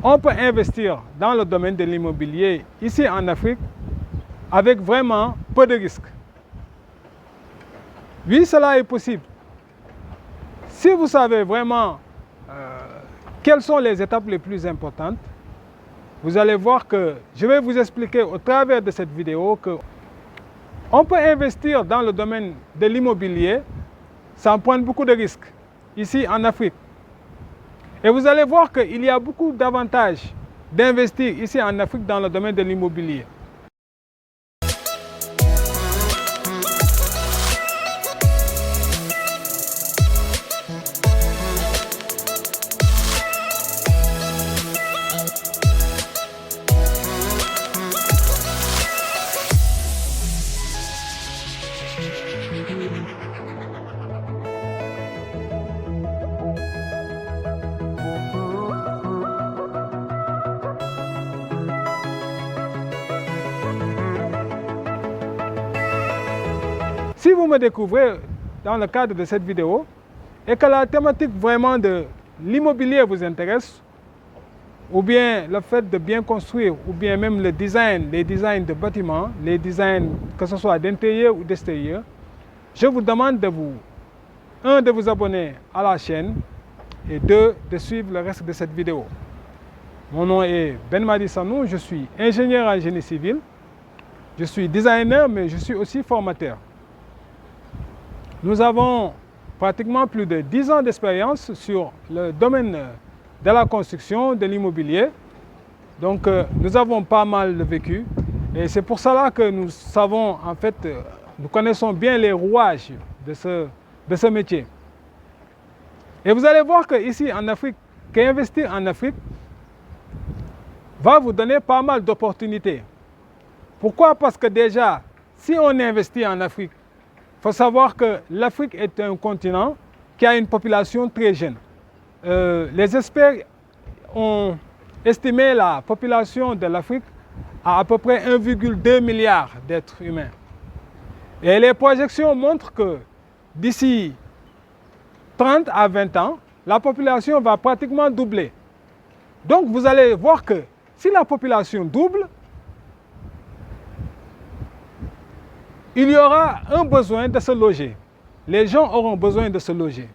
on peut investir dans le domaine de l'immobilier ici en Afrique avec vraiment peu de risques. Oui, cela est possible. Si vous savez vraiment quelles sont les étapes les plus importantes, vous allez voir que je vais vous expliquer au travers de cette vidéo que on peut investir dans le domaine de l'immobilier sans prendre beaucoup de risques ici en Afrique. Et vous allez voir qu'il y a beaucoup d'avantages d'investir ici en Afrique dans le domaine de l'immobilier. Si vous me découvrez dans le cadre de cette vidéo et que la thématique vraiment de l'immobilier vous intéresse, ou bien le fait de bien construire, ou bien même le design, les designs de bâtiments, les designs que ce soit d'intérieur ou d'extérieur, je vous demande de vous abonner à la chaîne et de suivre le reste de cette vidéo. Mon nom est Ben Madi Sanou, je suis ingénieur en génie civil, je suis designer mais je suis aussi formateur. Nous avons pratiquement plus de 10 ans d'expérience sur le domaine de la construction, de l'immobilier. Donc nous avons pas mal vécu et c'est pour cela que nous savons, en fait, nous connaissons bien les rouages de ce métier. Et vous allez voir qu'ici en Afrique, qu'investir en Afrique va vous donner pas mal d'opportunités. Pourquoi? Parce que déjà, si on investit en Afrique, il faut savoir que l'Afrique est un continent qui a une population très jeune. Les experts ont estimé la population de l'Afrique à peu près 1,2 milliard d'êtres humains. Et les projections montrent que d'ici 30 à 20 ans, la population va pratiquement doubler. Donc vous allez voir que si la population double, il y aura un besoin de se loger. Les gens auront besoin de se loger.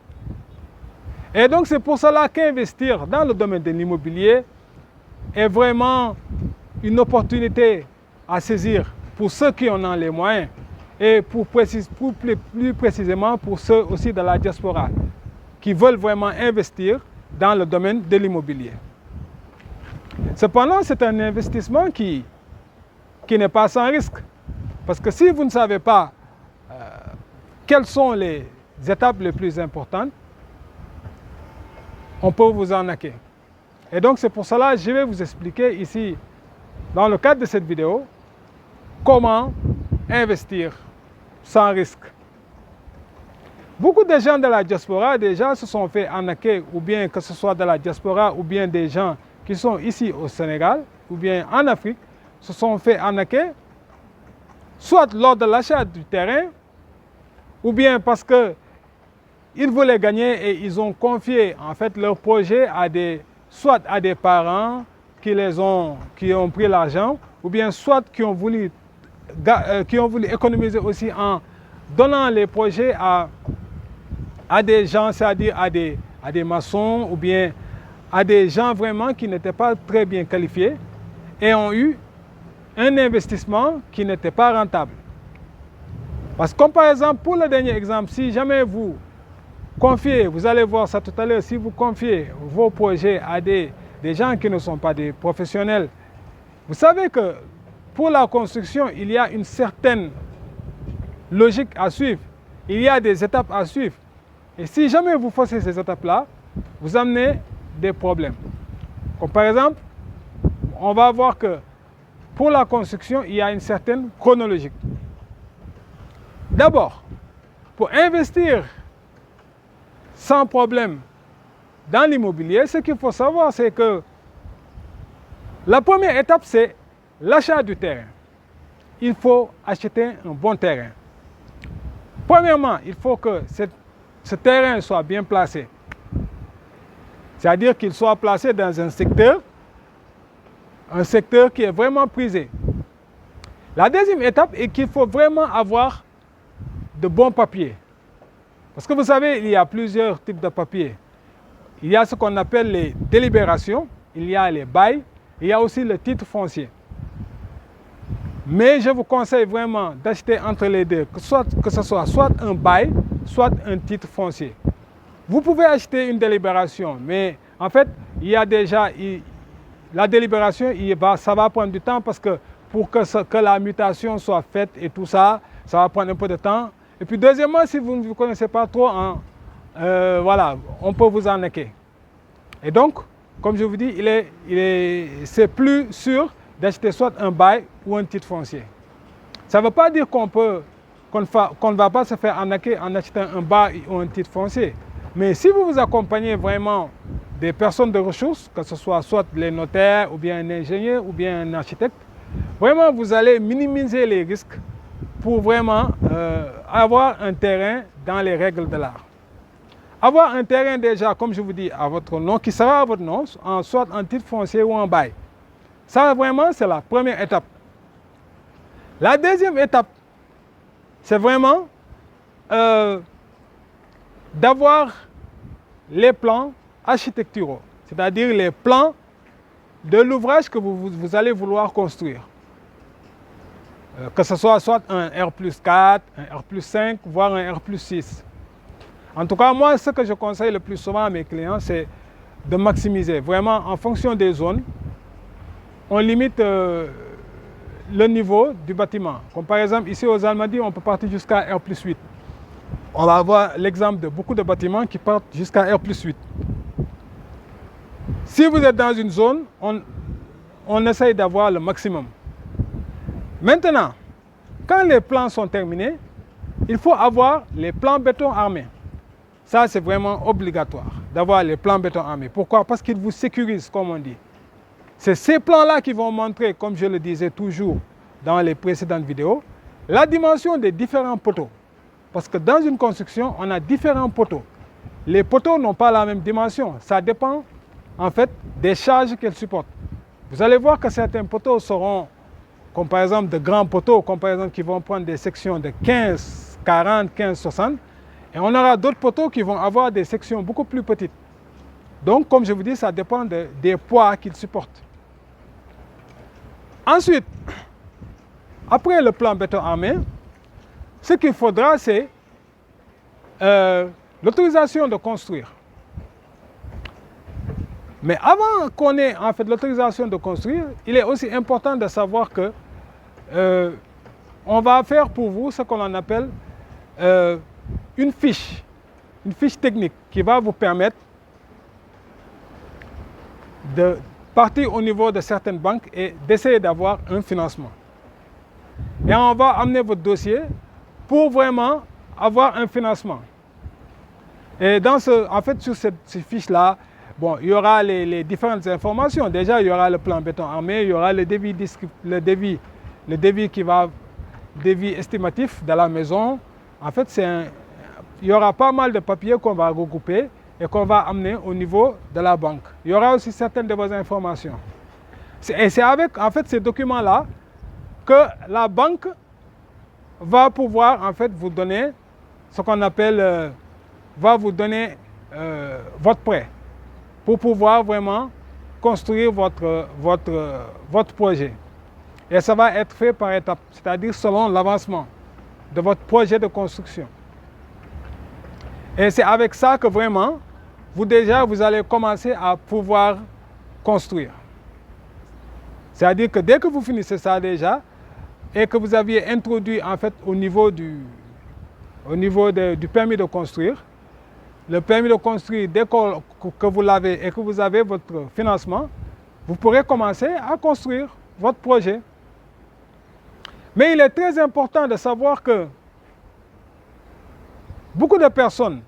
Et donc c'est pour cela qu'investir dans le domaine de l'immobilier est vraiment une opportunité à saisir pour ceux qui en ont les moyens et plus précisément pour ceux aussi de la diaspora qui veulent vraiment investir dans le domaine de l'immobilier. Cependant, c'est un investissement qui n'est pas sans risque. Parce que si vous ne savez pas quelles sont les étapes les plus importantes, on peut vous arnaquer. Et donc c'est pour cela que je vais vous expliquer ici, dans le cadre de cette vidéo, comment investir sans risque. Beaucoup de gens de la diaspora déjà se sont fait arnaquer, ou bien que ce soit de la diaspora, ou bien des gens qui sont ici au Sénégal, ou bien en Afrique, se sont fait arnaquer, soit lors de l'achat du terrain, ou bien parce qu'ils voulaient gagner et ils ont confié en fait leur projet soit à des parents qui ont pris l'argent, ou bien soit qui ont voulu économiser aussi en donnant les projets à des gens, c'est-à-dire à des maçons, ou bien à des gens vraiment qui n'étaient pas très bien qualifiés et ont eu un investissement qui n'était pas rentable. Parce que comme par exemple, pour le dernier exemple, si jamais vous confiez, vous allez voir ça tout à l'heure, si vous confiez vos projets à des gens qui ne sont pas des professionnels, vous savez que pour la construction, il y a une certaine logique à suivre. Il y a des étapes à suivre. Et si jamais vous faussez ces étapes-là, vous amenez des problèmes. Comme par exemple, on va voir que pour la construction, il y a une certaine chronologie. D'abord, pour investir sans problème dans l'immobilier, ce qu'il faut savoir, c'est que la première étape, c'est l'achat du terrain. Il faut acheter un bon terrain. Premièrement, il faut que ce terrain soit bien placé. C'est-à-dire qu'il soit placé dans un secteur un secteur qui est vraiment prisé. La deuxième étape est qu'il faut vraiment avoir de bons papiers. Parce que vous savez, il y a plusieurs types de papiers. Il y a ce qu'on appelle les délibérations, il y a les bails, il y a aussi le titre foncier. Mais je vous conseille vraiment d'acheter entre les deux, que ce soit soit un bail, soit un titre foncier. Vous pouvez acheter une délibération, mais en fait, il y a déjà, la délibération, ça va prendre du temps parce que pour que la mutation soit faite et tout ça, ça va prendre un peu de temps. Et puis deuxièmement, si vous ne vous connaissez pas trop, voilà, on peut vous arnaquer. Et donc, comme je vous dis, c'est plus sûr d'acheter soit un bail ou un titre foncier. Ça ne veut pas dire qu'on ne va pas se faire arnaquer en achetant un bail ou un titre foncier. Mais si vous vous accompagnez vraiment des personnes de ressources, que ce soit les notaires, ou bien un ingénieur, ou bien un architecte, vraiment vous allez minimiser les risques pour vraiment avoir un terrain dans les règles de l'art. Avoir un terrain déjà, comme je vous dis, à votre nom, qui sera à votre nom, soit en titre foncier ou en bail. Ça, vraiment, c'est la première étape. La deuxième étape, c'est vraiment d'avoir les plans architecturaux, c'est-à-dire les plans de l'ouvrage que vous allez vouloir construire. Que ce soit un R+4, un R+5, voire un R+6. En tout cas, moi, ce que je conseille le plus souvent à mes clients, c'est de maximiser. Vraiment, en fonction des zones, on limite le niveau du bâtiment. Comme par exemple, ici aux Almadies, on peut partir jusqu'à R+8. On va avoir l'exemple de beaucoup de bâtiments qui partent jusqu'à R+8. Si vous êtes dans une zone, on essaye d'avoir le maximum. Maintenant, quand les plans sont terminés, il faut avoir les plans béton armés. Ça, c'est vraiment obligatoire d'avoir les plans béton armés. Pourquoi? Parce qu'ils vous sécurisent, comme on dit. C'est ces plans-là qui vont montrer, comme je le disais toujours dans les précédentes vidéos, la dimension des différents poteaux. Parce que dans une construction, on a différents poteaux. Les poteaux n'ont pas la même dimension. Ça dépend, en fait, des charges qu'elles supportent. Vous allez voir que certains poteaux seront, comme par exemple de grands poteaux, comme par exemple qui vont prendre des sections de 15, 40, 15, 60. Et on aura d'autres poteaux qui vont avoir des sections beaucoup plus petites. Donc, comme je vous dis, ça dépend des poids qu'ils supportent. Ensuite, après le plan béton armé, ce qu'il faudra, c'est l'autorisation de construire. Mais avant qu'on ait en fait l'autorisation de construire, il est aussi important de savoir que on va faire pour vous ce qu'on appelle une fiche technique qui va vous permettre de partir au niveau de certaines banques et d'essayer d'avoir un financement. Et on va amener votre dossier pour vraiment avoir un financement. Et en fait, sur ces fiches-là, bon, il y aura les différentes informations. Déjà, il y aura le plan béton armé, il y aura le devis devis estimatif de la maison. En fait, il y aura pas mal de papiers qu'on va regrouper et qu'on va amener au niveau de la banque. Il y aura aussi certaines de vos informations. Et c'est avec en fait, ces documents-là que la banque va pouvoir en fait, vous donner ce qu'on appelle, va vous donner votre prêt pour pouvoir vraiment construire votre projet. Et ça va être fait par étapes, c'est-à-dire selon l'avancement de votre projet de construction. Et c'est avec ça que vraiment, vous allez commencer à pouvoir construire. C'est-à-dire que dès que vous finissez ça déjà, et que vous aviez introduit en fait au niveau du permis de construire, le permis de construire, dès que vous l'avez et que vous avez votre financement, vous pourrez commencer à construire votre projet. Mais il est très important de savoir que beaucoup de personnes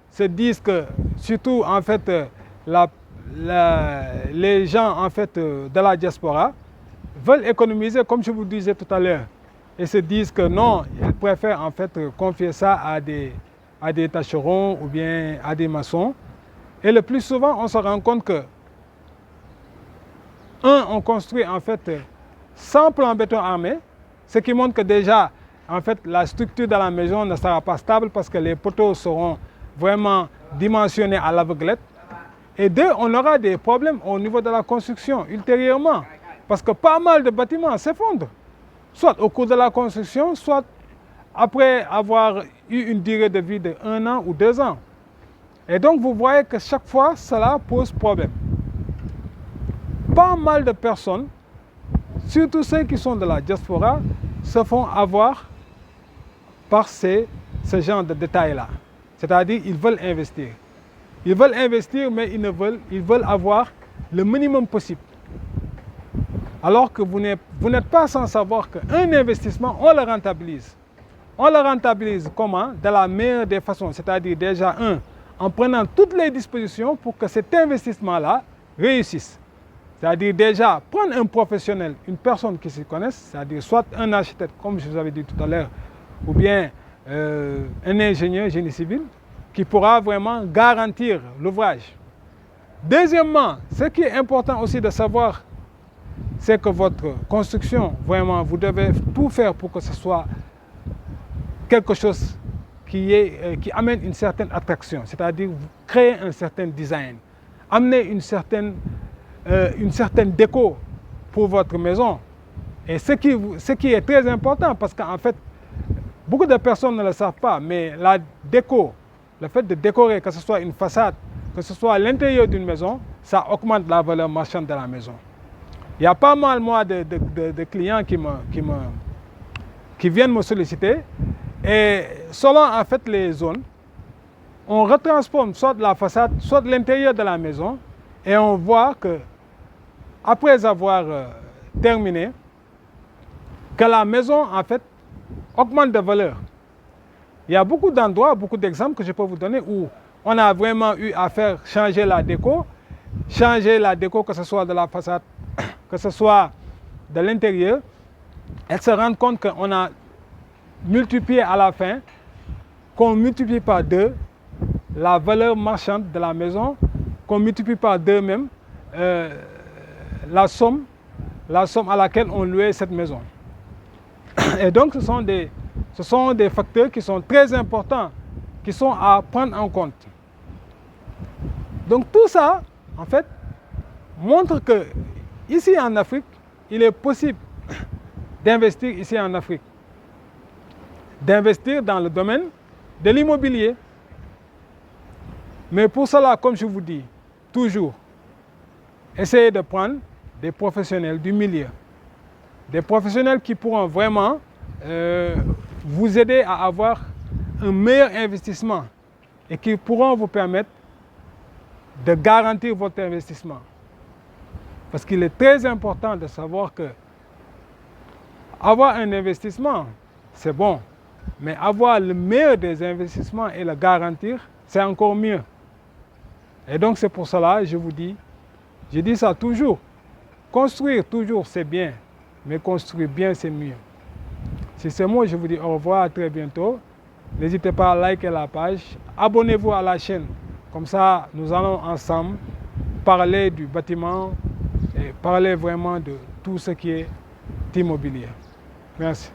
se disent que, surtout en fait, les gens en fait, de la diaspora veulent économiser, comme je vous disais tout à l'heure, et se disent que non, ils préfèrent en fait confier ça à des tâcherons ou bien à des maçons. Et le plus souvent, on se rend compte que on construit en fait sans plan béton armé, ce qui montre que déjà, en fait, la structure de la maison ne sera pas stable parce que les poteaux seront vraiment dimensionnés à l'aveuglette. Et deux, on aura des problèmes au niveau de la construction ultérieurement, parce que pas mal de bâtiments s'effondrent, soit au cours de la construction, soit après avoir eu une durée de vie de 1 an ou 2 ans. Et donc, vous voyez que chaque fois, cela pose problème. Pas mal de personnes, surtout ceux qui sont de la diaspora, se font avoir par ce genre de détails-là. C'est-à-dire, ils veulent investir. Ils veulent investir, mais ils veulent avoir le minimum possible. Alors que vous n'êtes pas sans savoir qu'un investissement, on le rentabilise. On le rentabilise comment? De la meilleure des façons. C'est-à-dire déjà, en prenant toutes les dispositions pour que cet investissement-là réussisse. C'est-à-dire déjà, prendre un professionnel, une personne qui s'y connaisse, c'est-à-dire soit un architecte, comme je vous avais dit tout à l'heure, ou bien un ingénieur génie civil, qui pourra vraiment garantir l'ouvrage. Deuxièmement, ce qui est important aussi de savoir, c'est que votre construction, vraiment, vous devez tout faire pour que ce soit quelque chose qui amène une certaine attraction, c'est-à-dire créer un certain design, amener une certaine déco pour votre maison. Et ce qui est très important, parce qu'en fait, beaucoup de personnes ne le savent pas, mais la déco, le fait de décorer, que ce soit une façade, que ce soit à l'intérieur d'une maison, ça augmente la valeur marchande de la maison. Il y a pas mal, moi, de clients qui viennent me solliciter. Et selon, en fait, les zones, on retransforme soit de la façade, soit de l'intérieur de la maison. Et on voit que, après avoir terminé, que la maison, en fait, augmente de valeur. Il y a beaucoup d'endroits, beaucoup d'exemples que je peux vous donner où on a vraiment eu à faire changer la déco, que ce soit de la façade, que ce soit de l'intérieur, et se rendre compte qu'on a multiplié à la fin, qu'on multiplie par 2 la valeur marchande de la maison, qu'on multiplie par 2 même la somme à laquelle on louait cette maison. Et donc, ce sont des facteurs qui sont très importants, qui sont à prendre en compte. Donc tout ça, en fait, montre que ici en Afrique, il est possible d'investir ici en Afrique, d'investir dans le domaine de l'immobilier. Mais pour cela, comme je vous dis, toujours, essayez de prendre des professionnels du milieu, des professionnels qui pourront vraiment vous aider à avoir un meilleur investissement et qui pourront vous permettre de garantir votre investissement. Parce qu'il est très important de savoir que avoir un investissement, c'est bon, mais avoir le meilleur des investissements et le garantir, c'est encore mieux. Et donc c'est pour cela, je dis ça toujours, construire toujours c'est bien, mais construire bien c'est mieux. Si c'est moi, je vous dis au revoir, à très bientôt. N'hésitez pas à liker la page, abonnez-vous à la chaîne. Comme ça, nous allons ensemble parler du bâtiment et parler vraiment de tout ce qui est immobilier. Merci.